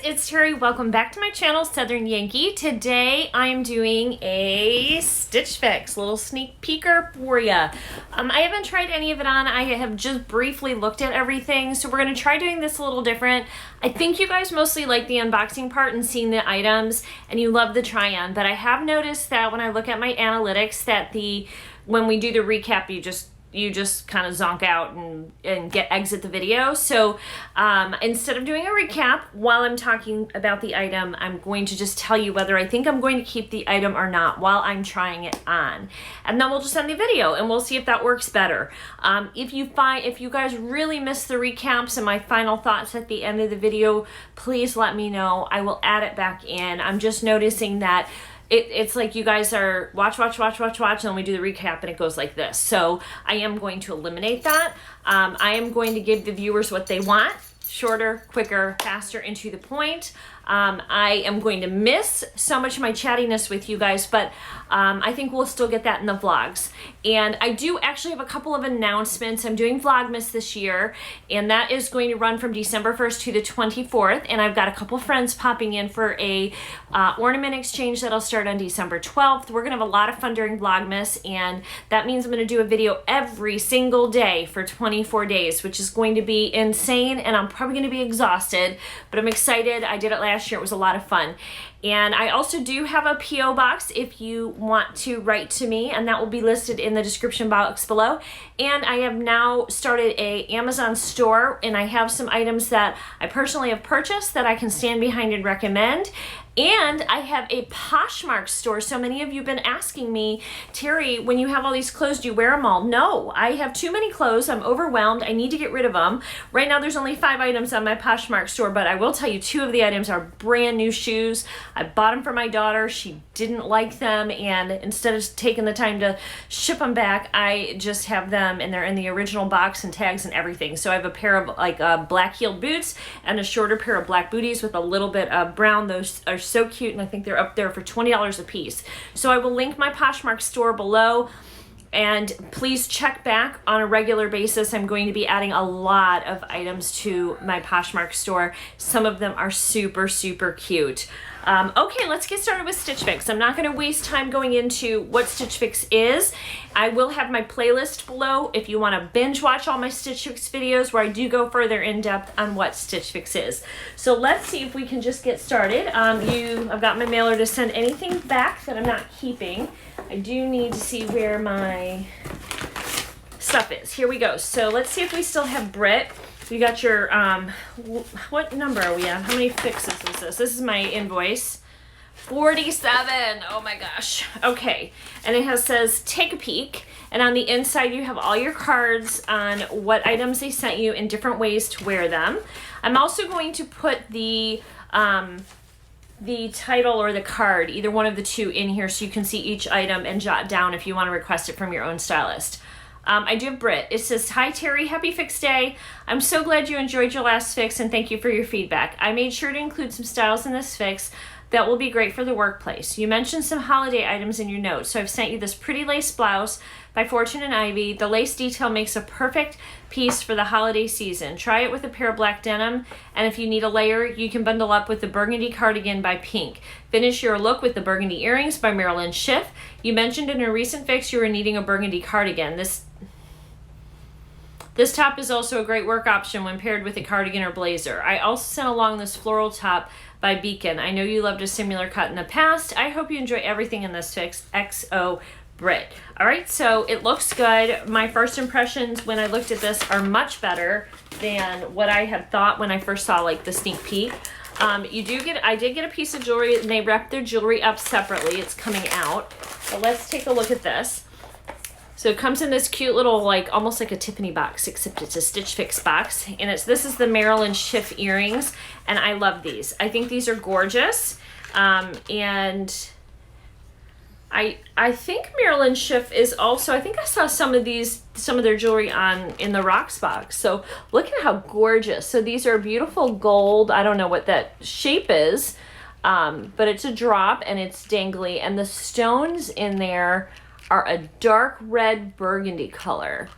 it's Terri. Welcome back to my channel, Southern Yankee. Today I am doing a Stitch Fix, little sneak peeker for ya. I haven't tried any of it on. I have just briefly looked at everything, so we're going to try doing this a little different. I think you guys mostly like the unboxing part and seeing the items, and you love the try-on, but I have noticed that when I look at my analytics that when we do the recap, you just kind of zonk out and exit the video. So instead of doing a recap while I'm talking about the item, I'm going to just tell you whether I think I'm going to keep the item or not while I'm trying it on. And then we'll just end the video and we'll see if that works better. If you guys really miss the recaps and my final thoughts at the end of the video, please let me know. I will add it back in. I'm just noticing that it's like you guys are watch, and then we do the recap and it goes like this. So I am going to eliminate that. I am going to give the viewers what they want: shorter, quicker, faster, and to the point. I am going to miss so much of my chattiness with you guys, but I think we'll still get that in the vlogs. And I do actually have a couple of announcements. I'm doing Vlogmas this year, and that is going to run from December 1st to the 24th. And I've got a couple friends popping in for a ornament exchange that'll start on December 12th. We're gonna have a lot of fun during Vlogmas, and that means I'm gonna do a video every single day for 24 days, which is going to be insane, and I'm probably gonna be exhausted, but I'm excited. I did it last year. It was a lot of fun. And I also do have a P.O. box if you want to write to me, and that will be listed in the description box below. And I have now started a Amazon store, and I have some items that I personally have purchased that I can stand behind and recommend. And I have a Poshmark store. So many of you have been asking me, Terri, when you have all these clothes, do you wear them all? No, I have too many clothes. I'm overwhelmed. I need to get rid of them. Right now, there's only 5 items on my Poshmark store, but I will tell you 2 of the items are brand new shoes. I bought them for my daughter. She didn't like them, and instead of taking the time to ship them back, I just have them, and they're in the original box and tags and everything. So I have a pair of black heeled boots and a shorter pair of black booties with a little bit of brown. Those are so cute, and I think they're up there for $20 a piece. So I will link my Poshmark store below, and please check back on a regular basis. I'm going to be adding a lot of items to my Poshmark store. Some of them are super, super cute. Okay, let's get started with Stitch Fix. I'm not going to waste time going into what Stitch Fix is. I will have my playlist below if you want to binge watch all my Stitch Fix videos where I do go further in depth on what Stitch Fix is. So let's see if we can just get started. I've got my mailer to send anything back that I'm not keeping. I do need to see where my stuff is. Here we go. So let's see if we still have Brit. You got your, what number are we on? How many fixes is this? This is my invoice. 47. Oh my gosh. Okay. And it says, take a peek. And on the inside, you have all your cards on what items they sent you in different ways to wear them. I'm also going to put the title or the card, either one of the two, in here so you can see each item and jot down if you want to request it from your own stylist. I do have Brit. It says, hi Terri, happy fix day. I'm so glad you enjoyed your last fix and thank you for your feedback. I made sure to include some styles in this fix that will be great for the workplace. You mentioned some holiday items in your notes, so I've sent you this pretty lace blouse by Fortune and Ivy. The lace detail makes a perfect piece for the holiday season. Try it with a pair of black denim, and if you need a layer, you can bundle up with the burgundy cardigan by Pink. Finish your look with the burgundy earrings by Marilyn Schiff. You mentioned in a recent fix you were needing a burgundy cardigan. This top is also a great work option when paired with a cardigan or blazer. I also sent along this floral top by Beacon. I know you loved a similar cut in the past. I hope you enjoy everything in this fix. XO Brit. All right, so it looks good. My first impressions when I looked at this are much better than what I had thought when I first saw the sneak peek. I did get a piece of jewelry, and they wrapped their jewelry up separately. It's coming out. So let's take a look at this. So it comes in this cute little, almost like a Tiffany box, except it's a Stitch Fix box. And this is the Marilyn Schiff earrings, and I love these. I think these are gorgeous. And I think Marilyn Schiff is also, I think I saw some of their jewelry in the Rocks box. So look at how gorgeous. So these are beautiful gold. I don't know what that shape is, but it's a drop and it's dangly. And the stones in there are a dark red burgundy color.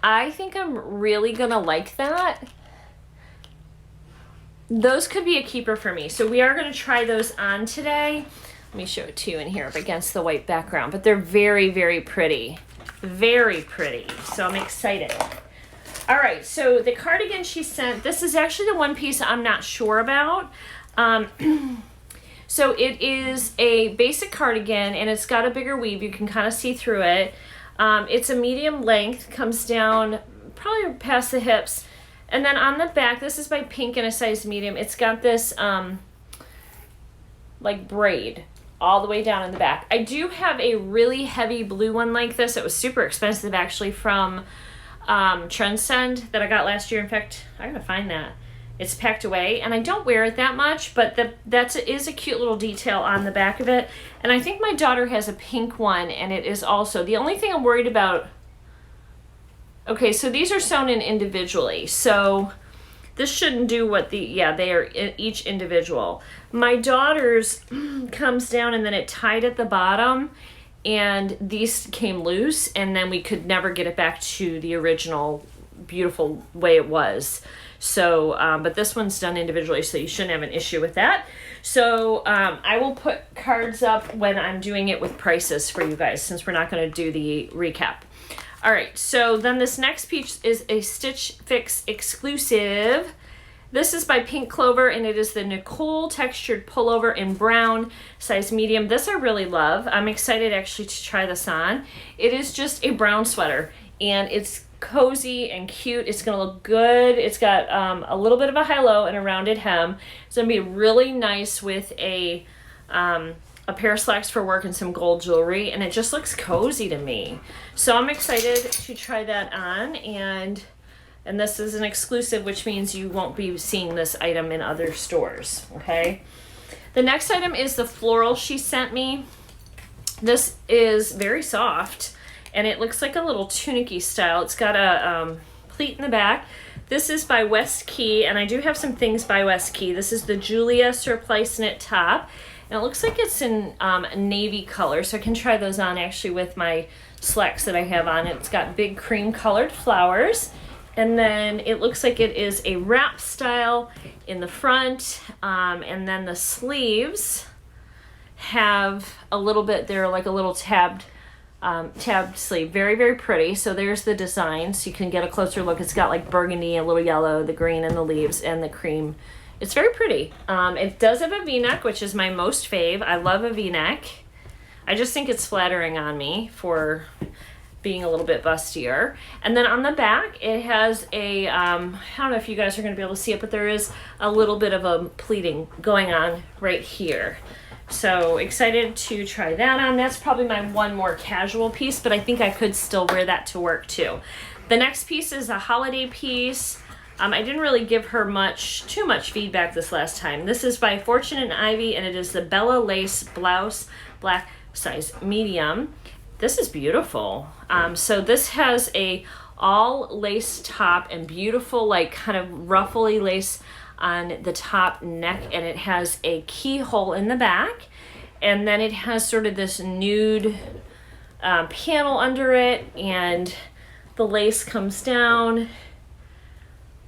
I think I'm really gonna like that. those could be a keeper for me. So we are going to try those on today. Let me show it to you in here up against the white background. But they're very, very pretty. Very pretty. So I'm excited. All right, so the cardigan she sent, this is actually the one piece I'm not sure about. So it is a basic cardigan, and it's got a bigger weave. You can kind of see through it. It's a medium length, comes down probably past the hips. And then on the back, this is by Pink in a size medium. It's got this like braid all the way down in the back. I do have a really heavy blue one like this. It was super expensive actually from Trendsend that I got last year. In fact, I gotta find that. It's packed away, and I don't wear it that much, but that is a cute little detail on the back of it. And I think my daughter has a pink one, and it is also, the only thing I'm worried about, okay, so these are sewn in individually, so this shouldn't do what they are each individual. My daughter's comes down, and then it tied at the bottom, and these came loose, and then we could never get it back to the original beautiful way it was. So, but this one's done individually, so you shouldn't have an issue with that. So, I will put cards up when I'm doing it with prices for you guys, since we're not going to do the recap. All right, so then this next piece is a Stitchfix exclusive. This is by Pink Clover, and it is the Nicole textured pullover in brown, size medium. This I really love. I'm excited actually to try this on. It is just a brown sweater, and it's cozy and cute. It's gonna look good. It's got a little bit of a high-low and a rounded hem. It's gonna be really nice with a pair of slacks for work and some gold jewelry, and it just looks cozy to me. So I'm excited to try that on, and this is an exclusive, which means you won't be seeing this item in other stores, okay? The next item is the floral she sent me. This is very soft, and it looks like a little tunic-y style. It's got a pleat in the back. This is by West Key, and I do have some things by West Key. This is the Julia Surplice Knit Top, and it looks like it's in navy color, so I can try those on actually with my slacks that I have on. It's got big cream-colored flowers, and then it looks like it is a wrap style in the front, and then the sleeves have a little bit, they're like a little tabbed sleeve. Very, very pretty. So there's the design, so you can get a closer look. It's got like burgundy, a little yellow, the green and the leaves, and the cream. It's very pretty. It does have a v-neck, which is my most fave. I love a v-neck. I just think it's flattering on me for being a little bit bustier. And then on the back, it has a, I don't know if you guys are going to be able to see it, but there is a little bit of a pleating going on right here. So excited to try that on. That's probably my one more casual piece, but I think I could still wear that to work too. The next piece is a holiday piece. I didn't really give her too much feedback this last time. This is by Fortune and Ivy, and it is the Bella Lace Blouse, black size medium. This is beautiful. So this has a all lace top and beautiful like kind of ruffly lace on the top neck, and it has a keyhole in the back, and then it has sort of this nude panel under it, and the lace comes down.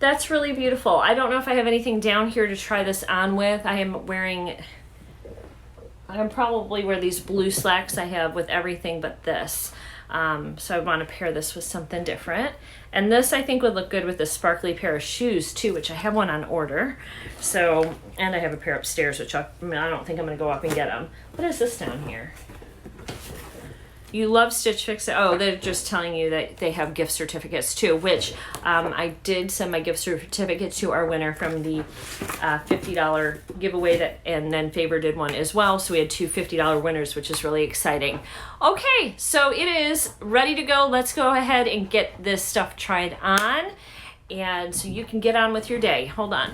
That's really beautiful. I don't know if I have anything down here to try this on with. I can probably wear these blue slacks I have with everything but this. So I want to pair this with something different. And this I think would look good with a sparkly pair of shoes too, which I have one on order. So, and I have a pair upstairs, which I don't think I'm going to go up and get them. What is this down here? You love Stitch Fix. Oh, they're just telling you that they have gift certificates too, which I did send my gift certificate to our winner from the $50 giveaway and then Favor did one as well. So we had two $50 winners, which is really exciting. Okay, so it is ready to go. Let's go ahead and get this stuff tried on. And so you can get on with your day. Hold on.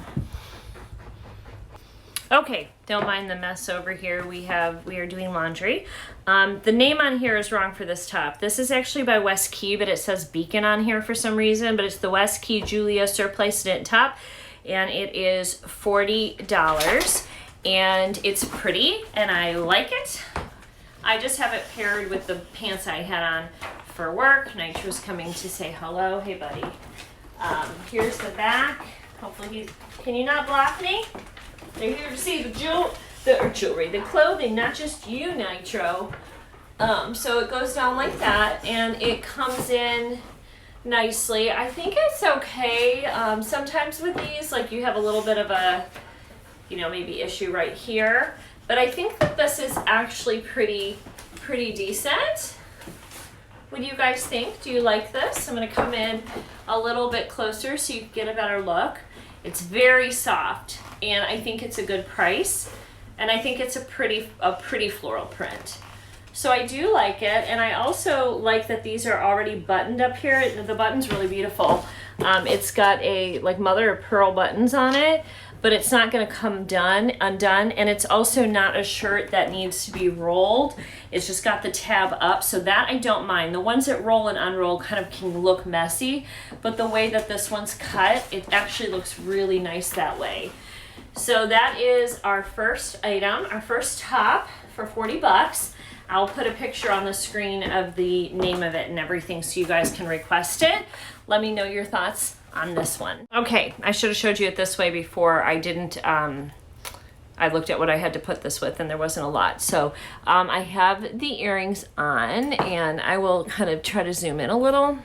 Okay, don't mind the mess over here. We are doing laundry. The name on here is wrong for this top. This is actually by West Key, but it says Beacon on here for some reason, but it's the West Key Julia Surplice Knit Top, and it is $40, and it's pretty, and I like it. I just have it paired with the pants I had on for work. Nitro's coming to say hello. Hey, buddy. Here's the back. Hopefully can you not block me? They're here to see the jewelry, the clothing, not just you, Nitro. So it goes down like that, and it comes in nicely. I think it's okay. Sometimes with these, like, you have a little bit of a, you know, maybe issue right here, but I think that this is actually pretty decent. What do you guys think? Do you like this? I'm going to come in a little bit closer so you can get a better look. It's very soft, and I think it's a good price, and I think it's a pretty floral print. So I do like it, and I also like that these are already buttoned up here. The button's really beautiful. It's got a like mother of pearl buttons on it, but it's not going to come undone, and it's also not a shirt that needs to be rolled. It's just got the tab up, so that I don't mind. The ones that roll and unroll kind of can look messy, but the way that this one's cut, it actually looks really nice that way. So that is our first item, our first top for 40 bucks. I'll put a picture on the screen of the name of it and everything so you guys can request it. Let me know your thoughts on this one. Okay, I should have showed you it this way before. I didn't, I looked at what I had to put this with and there wasn't a lot. So I have the earrings on, and I will kind of try to zoom in a little.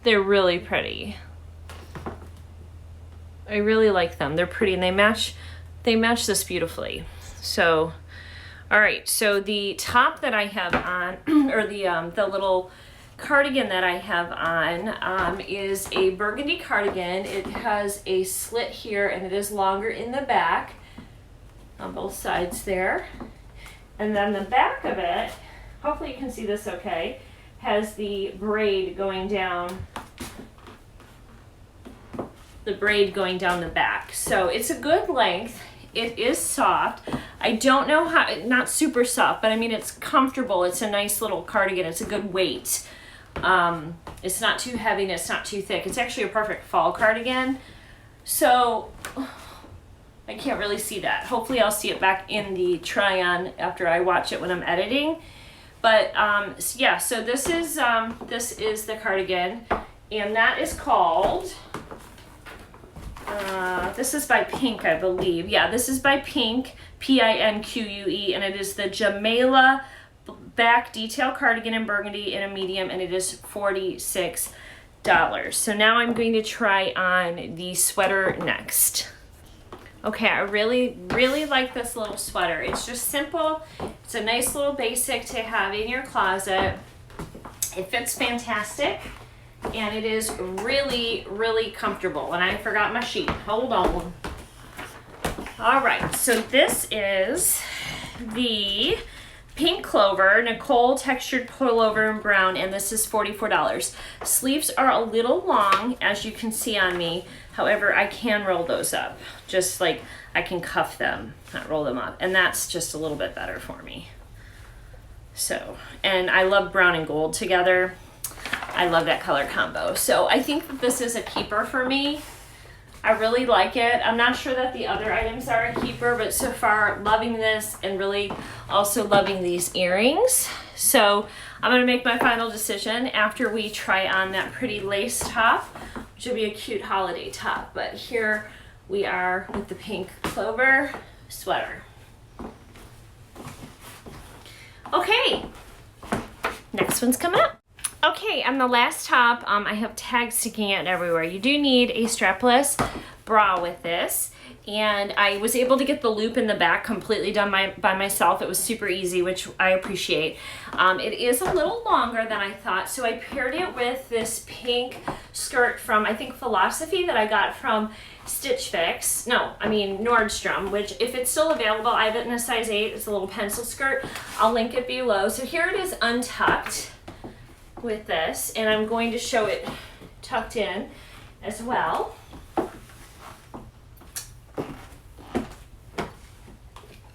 They're really pretty. I really like them. They're pretty, and they match this beautifully. So, all right, so the top that I have on, or the little cardigan that I have on is a burgundy cardigan. It has a slit here, and it is longer in the back on both sides there. And then the back of it, hopefully you can see this okay, has the braid going down the back. So it's a good length. It is soft. I don't know how, not super soft, but I mean, it's comfortable. It's a nice little cardigan. It's a good weight. It's not too heavy and it's not too thick. It's actually a perfect fall cardigan. So I can't really see that. Hopefully I'll see it back in the try on after I watch it when I'm editing. But yeah, so this is the cardigan, and that is called, this is by Pink, I believe. Yeah, this is by Pink, Pinque, and it is the Jamela back detail cardigan in burgundy in a medium, and it is $46. So now I'm going to try on the sweater next. Okay, I really like this little sweater. It's just simple. It's a nice little basic to have in your closet. It fits fantastic. And it is really comfortable. And I forgot my sheet. Hold on. All right, so this is the Pink Clover, Nicole textured pullover in brown, and this is $44. Sleeves are a little long, as you can see on me. However, I can roll those up. Just like I can cuff them, not roll them up. And that's just a little bit better for me. So, and I love brown and gold together. I love that color combo. So I think that this is a keeper for me. I really like it. I'm not sure that the other items are a keeper, but so far loving this and really also loving these earrings. So I'm gonna make my final decision after we try on that pretty lace top, which will be a cute holiday top. But here we are with the Pink Clover sweater. Okay, next one's coming up. Okay, on the last top, I have tags sticking out everywhere. You do need a strapless bra with this, and I was able to get the loop in the back completely done by myself. It was super easy, which I appreciate. It is a little longer than I thought, so I paired it with this pink skirt from, I think, Philosophy that I got from Stitchfix. No, I mean Nordstrom, which if it's still available, I have it in a size 8. It's a little pencil skirt. I'll link it below. So here it is untucked with this, and I'm going to show it tucked in as well. A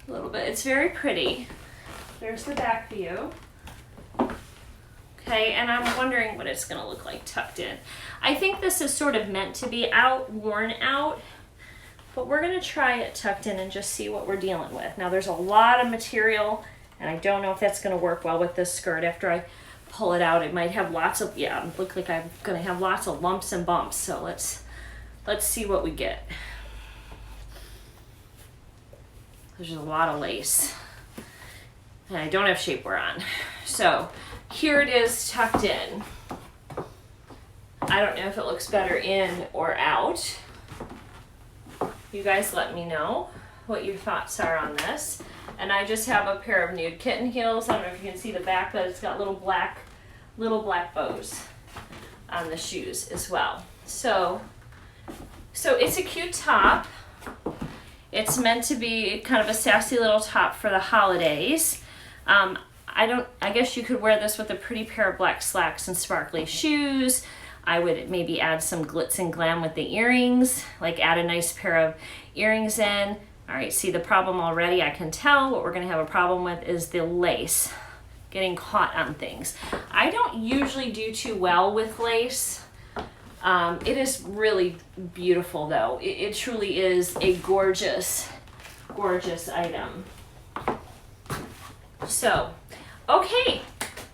little bit. It's very pretty. There's the back view. Okay, and I'm wondering what it's going to look like tucked in. I think this is sort of meant to be out, worn out, but we're going to try it tucked in and just see what we're dealing with. Now there's a lot of material, and I don't know if that's going to work well with this skirt after I pull it out. It might have lots of, yeah, look like I'm gonna have lots of lumps and bumps. So let's see what we get. There's a lot of lace. And I don't have shapewear on. So here it is tucked in. I don't know if it looks better in or out. You guys let me know what your thoughts are on this. And I just have a pair of nude kitten heels. I don't know if you can see the back, but it's got little black bows on the shoes as well. So it's a cute top. It's meant to be kind of a sassy little top for the holidays. I guess you could wear this with a pretty pair of black slacks and sparkly shoes. I would maybe add some glitz and glam with the earrings, like add a nice pair of earrings in. All right, see the problem already, I can tell. What we're gonna have a problem with is the lace getting caught on things. I don't usually do too well with lace. It is really beautiful though. It truly is a gorgeous, gorgeous item. So, okay,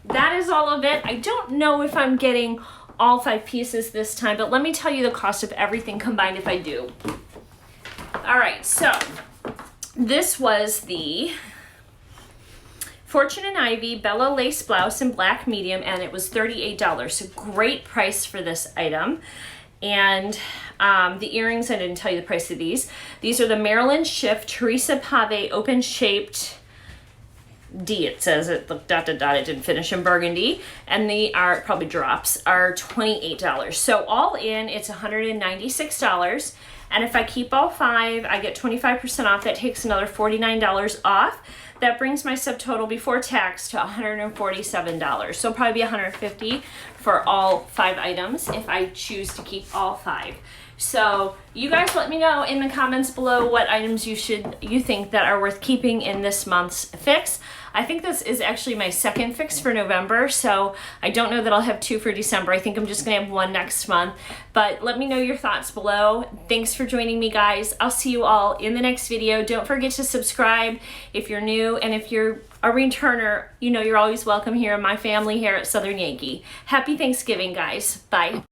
that is all of it. I don't know if I'm getting all 5 pieces this time, but let me tell you the cost of everything combined if I do. All right, so this was the Fortune and Ivy Bella lace blouse in black medium, and it was $38. So great price for this item. And the earrings, I didn't tell you the price of these. These are the Maryland Shift Teresa Pave open shaped D, it says it, look, dot, dot, dot, it didn't finish in burgundy, and they are, probably drops, are $28. So all in, it's $196, and if I keep all 5, I get 25% off. That takes another $49 off. That brings my subtotal before tax to $147. So probably be $150 for all 5 items if I choose to keep all 5. So you guys let me know in the comments below what items you think that are worth keeping in this month's fix. I think this is actually my second fix for November, so I don't know that I'll have 2 for December. I think I'm just gonna have 1 next month, but let me know your thoughts below. Thanks for joining me, guys. I'll see you all in the next video. Don't forget to subscribe if you're new, and if you're a returner, you know you're always welcome here in my family here at Southern Yankee. Happy Thanksgiving, guys. Bye.